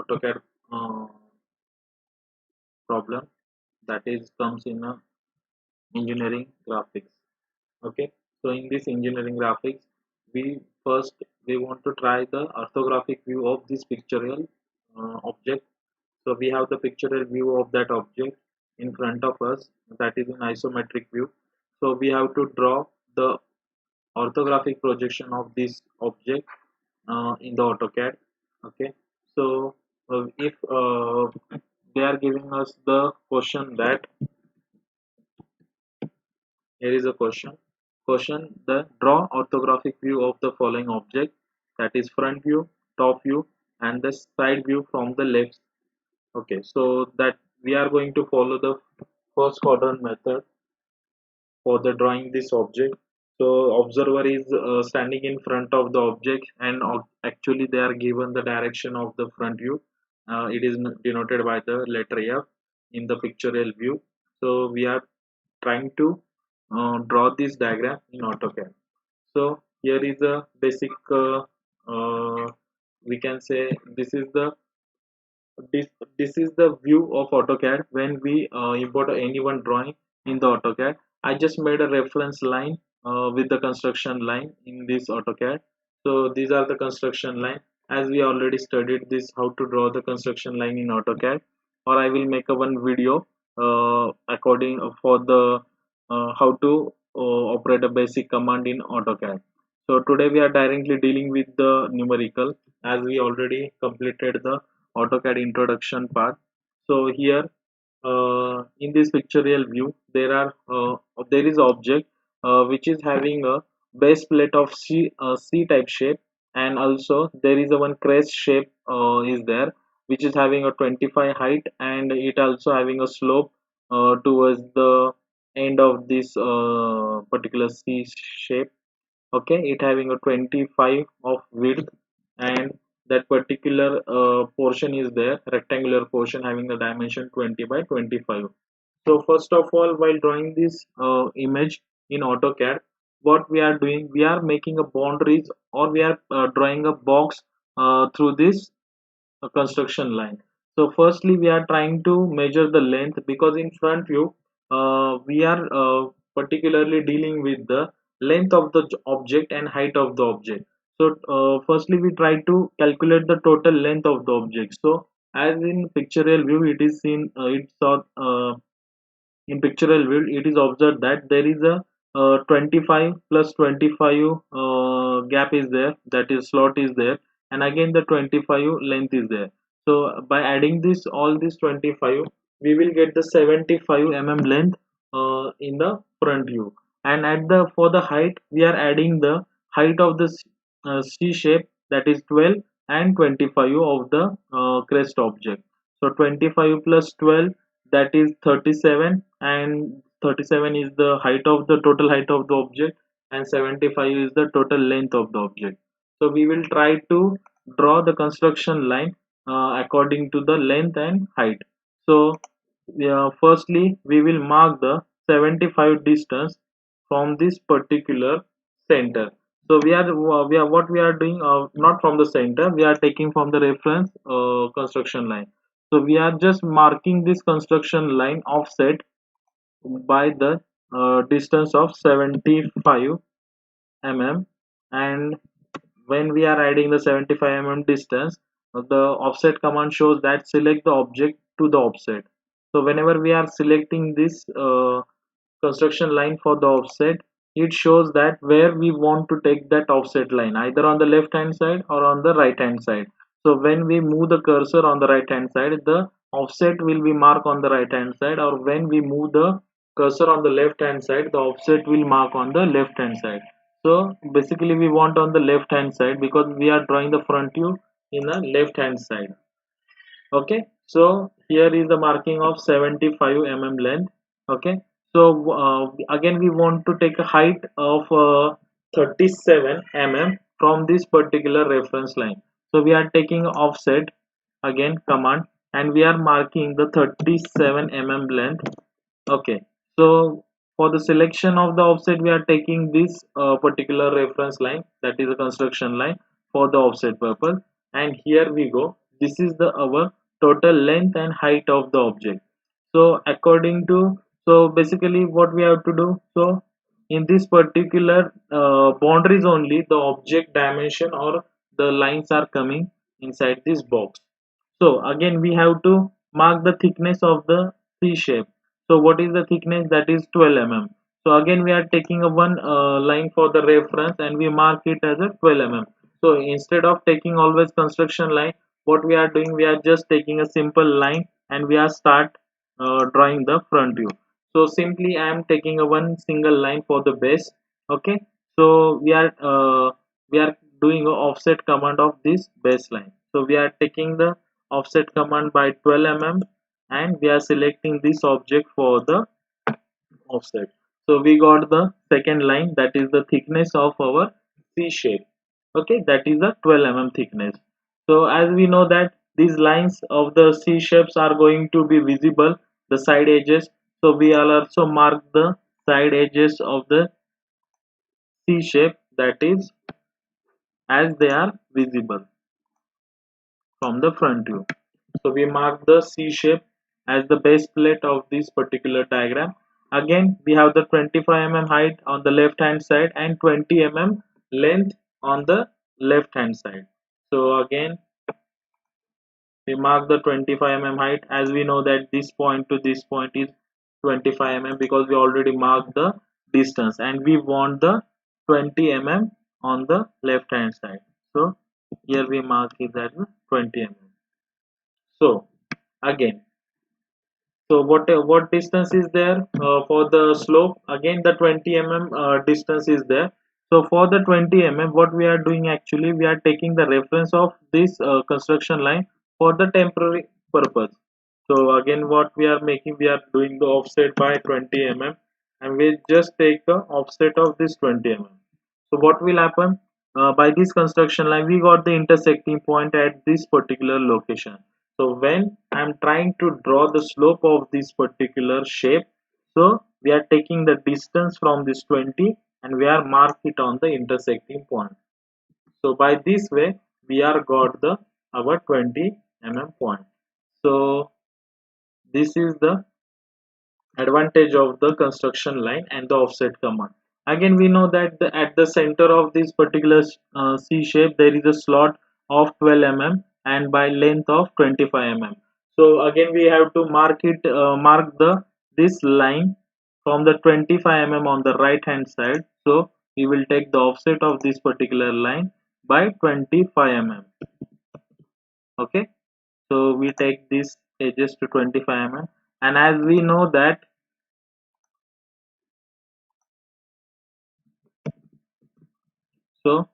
AutoCAD uh, problem that is comes in engineering graphics. Okay, so in this engineering graphics, we first we want to try the orthographic view of this pictorial object. So we have the pictorial view of that object in front of us, that is in isometric view. So we have to draw the orthographic projection of this object in the AutoCAD. Okay, so if they are giving us the question that here is a question the draw orthographic view of the following object, that is front view, top view, and the side view from the left. Okay, so that we are going to follow the first quadrant method for the drawing this object. So observer is standing in front of the object, and actually they are given the direction of the front view. It is denoted by the letter F in the pictorial view. So we are trying to draw this diagram in AutoCAD. So here is a basic we can say this this is the view of AutoCAD when we import any one drawing in the AutoCAD. I just made a reference line with the construction line in this AutoCAD. So these are the construction line. As we already studied this how to draw the construction line in AutoCAD, or I will make a one video according for the how to operate a basic command in AutoCAD. So today we are directly dealing with the numerical, as we already completed the AutoCAD introduction part. So here in this pictorial view there is object which is having a base plate of C type shape, and also there is a one crest shape is there, which is having a 25 height, and it also having a slope towards the end of this particular C shape. Okay, it having a 25 of width, and that particular portion is there, rectangular portion having the dimension 20 by 25. So first of all, while drawing this image in AutoCAD, what we are doing, we are making a boundaries, or we are drawing a box through this construction line. So firstly we are trying to measure the length, because in front view we are particularly dealing with the length of the object and height of the object. So firstly we try to calculate the total length of the object. So as in pictorial view it is seen in pictorial view it is observed that there is a 25 plus 25 gap is there, that is slot is there, and again the 25 length is there. So by adding this all this 25, we will get the 75 length in the front view. And at the for the height we are adding the height of the C shape, that is 12, and 25 of the crest object. So 25 plus 12, that is 37, and 37 is the height of the total height of the object, and 75 is the total length of the object. So we will try to draw the construction line according to the length and height. So firstly we will mark the 75 distance from this particular center. So we are what we are doing, not from the center, we are taking from the reference construction line. So we are just marking this construction line offset by the distance of 75 mm, and when we are adding the 75 distance, the offset command shows that select the object to the offset. So whenever we are selecting this construction line for the offset, it shows that where we want to take that offset line, either on the left hand side or on the right hand side. So when we move the cursor on the right hand side, the offset will be marked on the right hand side, or when we move the cursor on the left hand side, the offset will mark on the left hand side. So basically we want on the left hand side, because we are drawing the front view in the left hand side. Okay, so here is the marking of 75 length. Okay, so again we want to take a height of 37 from this particular reference line. So we are taking offset again command, and we are marking the 37 length. Okay, so for the selection of the offset we are taking this particular reference line, that is a construction line for the offset purpose. And here we go, this is the our total length and height of the object. So according to, so basically what we have to do, so in this particular boundaries only the object dimension or the lines are coming inside this box. So again we have to mark the thickness of the C shape. So what is the thickness? That is 12 mm. So again we are taking a one line for the reference and we mark it as a 12 mm. So instead of taking always construction line, what we are doing, we are just taking a simple line and we are start drawing the front view. So simply I am taking a one single line for the base. Okay, so we are doing a offset command of this baseline. So we are taking the offset command by 12 mm and we are selecting this object for the offset. So we got the second line, that is the thickness of our C shape. Okay, that is a 12 mm thickness. So as we know that these lines of the C shapes are going to be visible, the side edges. So we will also mark the side edges of the C shape, that is as they are visible from the front view. So we mark the C shape as the base plate of this particular diagram. Again we have the 25 mm height on the left hand side and 20 mm length on the left hand side. So again we mark the 25 mm height, as we know that this point to this point is 25 mm because we already marked the distance and we want the 20 mm on the left hand side. So here we mark it as 20 mm. So again, so what distance is there for the slope? Again the 20 mm distance is there. So for the 20 mm what we are doing, actually we are taking the reference of this construction line for the temporary purpose. So again what we are making, we are doing the offset by 20 mm and we just take the offset of this 20 mm. So what will happen, by this construction line we got the intersecting point at this particular location. So when I'm trying to draw the slope of this particular shape, so we are taking the distance from this 20 and we are mark it on the intersecting point. So by this way we are got the our 20 mm point. So this is the advantage of the construction line and the offset command. Again we know that at the center of this particular C shape there is a slot of 12 mm and by length of 25 mm. So again we have to mark it, mark the this line from the 25 mm on the right hand side. So we will take the offset of this particular line by 25 mm. Okay, so we take this edges to 25 mm and as we know that, so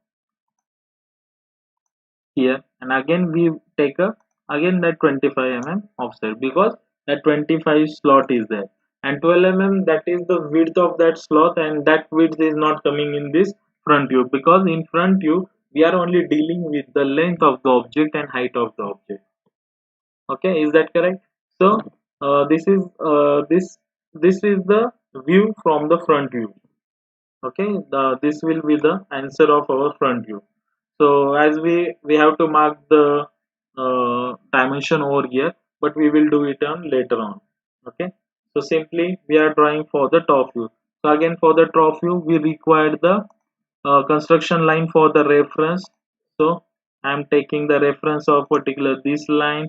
here and again we take a again that 25 mm offset because that 25 slot is there and 12 mm, that is the width of that slot and that width is not coming in this front view because in front view we are only dealing with the length of the object and height of the object. Okay, is that correct? So this is the view from the front view. Okay, this will be the answer of our front view. So as we have to mark the dimension over here, but we will do it on later on. Okay, so simply we are drawing for the top view. So again for the top view we require the construction line for the reference. So I am taking the reference of particular this line,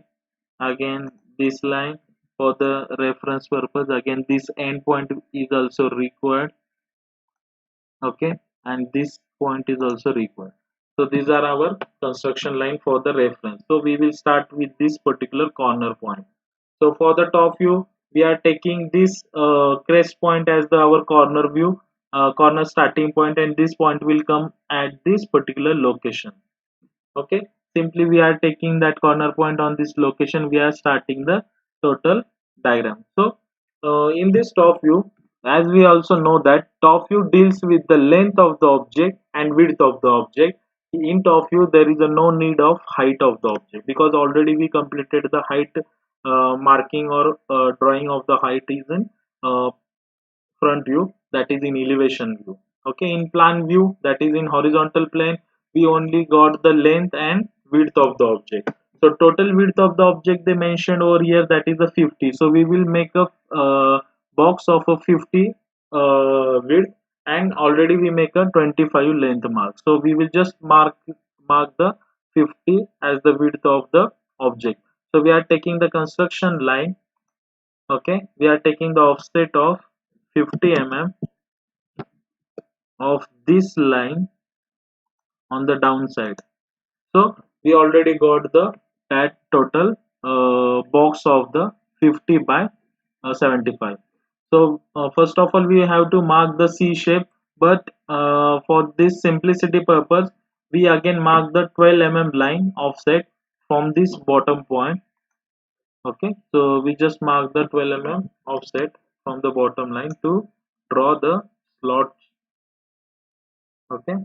again this line for the reference purpose. Again this end point is also required. Okay, and this point is also required. So these are our construction line for the reference. So we will start with this particular corner point. So for the top view we are taking this crest point as the our corner view, corner starting point, and this point will come at this particular location. Okay, simply we are taking that corner point on this location, we are starting the total diagram. So in this top view, as we also know that top view deals with the length of the object and width of the object. In top view there is a no need of height of the object because already we completed the height marking or drawing of the height is in uh, front view, that is in elevation view. Okay, in plan view, that is in horizontal plane, we only got the length and width of the object. So total width of the object they mentioned over here, that is a 50. So we will make a box of a 50 width, and already we make a 25 length mark. So we will just mark the 50 as the width of the object. So we are taking the construction line. Okay, we are taking the offset of 50 mm of this line on the downside. So we already got the that total box of the 50 by 75. So first of all we have to mark the C shape, but for this simplicity purpose we again mark the 12 line offset from this bottom point. Okay, so we just mark the 12 offset from the bottom line to draw the slot. Okay,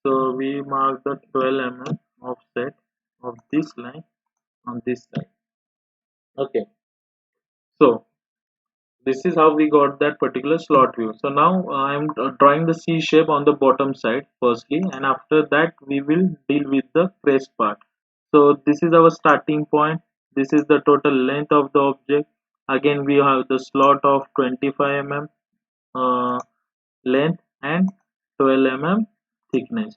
so we mark the 12 offset of this line on this side. Okay, so this is how we got that particular slot view. So now I am drawing the C shape on the bottom side firstly, and after that we will deal with the crest part. So this is our starting point. This is the total length of the object. Again we have the slot of 25 uh, length and 12 thickness.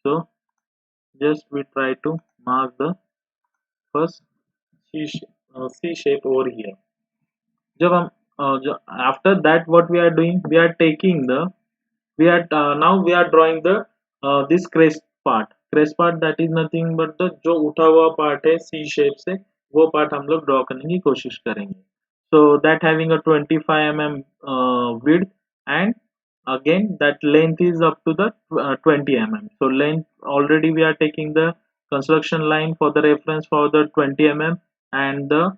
So just we try to mark the first C shape over here. जब हम after that what we are doing, we are taking the we are now we are drawing the this crest part that is nothing but the जो उठा हुआ part है C shape से, वो part हम लोग draw करने की कोशिश करेंगे. So that having a 25 width, and again that length is up to the 20 so length already we are taking the construction line for the reference for the 20 and the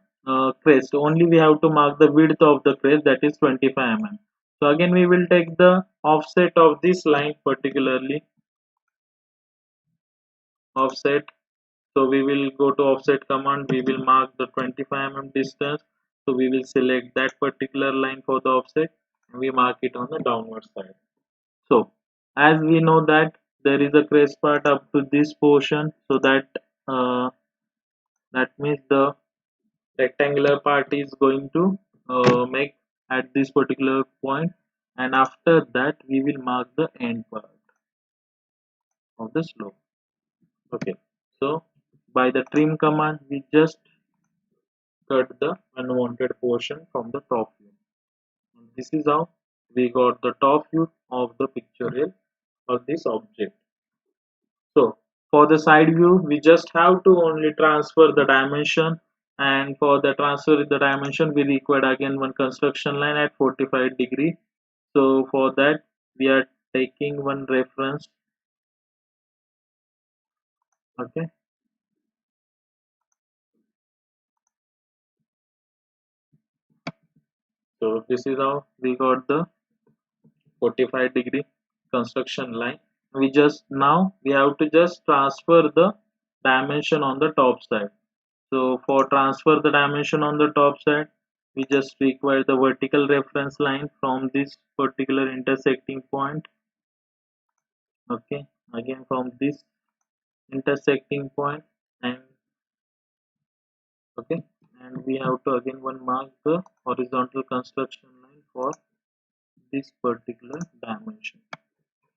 crest only we have to mark the width of the crest, that is 25 So again we will take the offset of this line, particularly offset. So we will go to offset command, we will mark the 25 distance. So we will select that particular line for the offset and we mark it on the downward side. So as we know that there is a crest part up to this portion, so that that means the rectangular part is going to make at this particular point, and after that we will mark the end part of the slope. Okay, so by the trim command we just cut the unwanted portion from the top view. And this is how we got the top view of the pictorial of this object. So for the side view we just have to only transfer the dimension, and for the transfer the dimension we required again one construction line at 45 degree. So for that we are taking one reference. Okay, so this is how we got the 45 degree construction line. We just now we have to just transfer the dimension on the top side. So for transfer the dimension on the top side we just require the vertical reference line from this particular intersecting point. Okay, again from this intersecting point, and okay, and we have to again one mark the horizontal construction line for this particular dimension.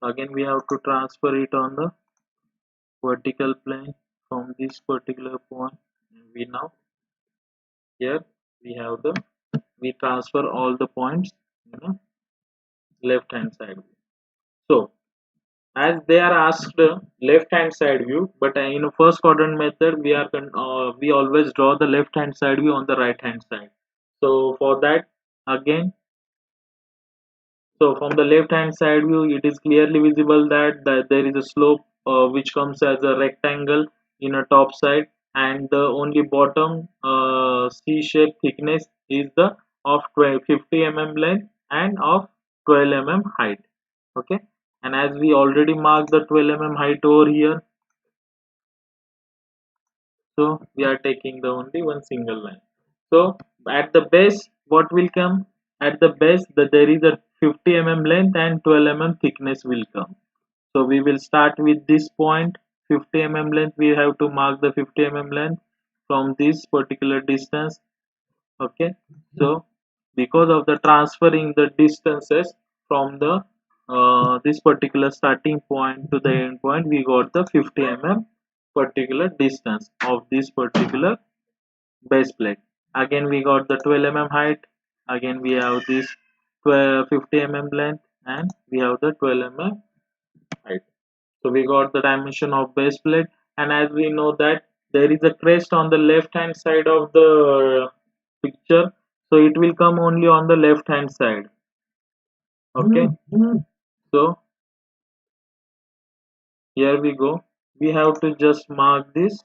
Again we have to transfer it on the vertical plane from this particular point, and we now here we have the we transfer all the points in the left hand side view. So as they are asked left hand side view, but in a first quadrant method we always draw the left hand side view on the right hand side. So for that again, so from the left hand side view it is clearly visible that there is a slope which comes as a rectangle in a top side, and the only bottom C shape thickness is the of 50 length and of 12 height. Okay, and as we already marked the 12 height over here, so we are taking the only one single line. So at the base what will come, at the base that there is a 50 length and 12 thickness will come. So we will start with this point 50 length, we have to mark the 50 length, from this particular distance. Okay, so because of the transferring the distances from the this particular starting point to the end point, we got the 50 mm particular distance of this particular base plate. Again we got the 12 mm height, again we have this 50 mm length, and we have the 12 mm height. So we got the dimension of base plate, and as we know that there is a crest on the left hand side of the picture, so it will come only on the left hand side. Okay, so here we go, we have to just mark this.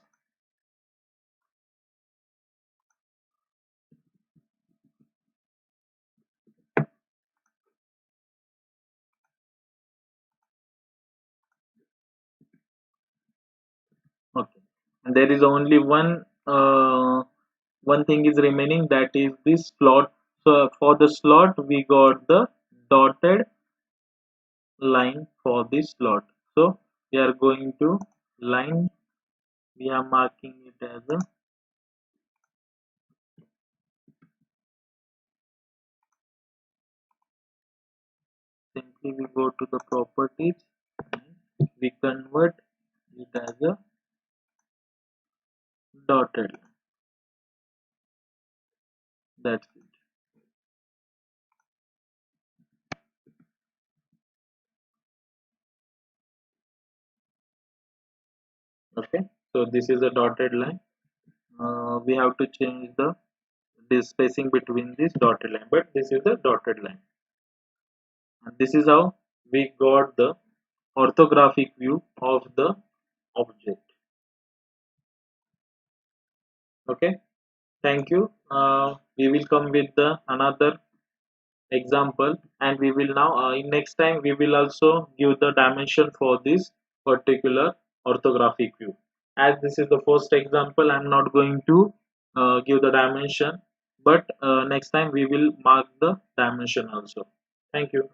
Okay, and there is only one thing is remaining, that is this slot. So for the slot we got the dotted line for this slot, so we are going to line, we are marking it as a, simply we go to the properties and we convert it as a dotted line. That's it. Okay, so this is a dotted line. We have to change this spacing between this dotted line, but this is the dotted line, and this is how we got the orthographic view of the object. Okay, thank you. We will come with the another example, and we will now in next time we will also give the dimension for this particular orthographic view. As this is the first example, I'm not going to give the dimension, but next time we will mark the dimension also. Thank you.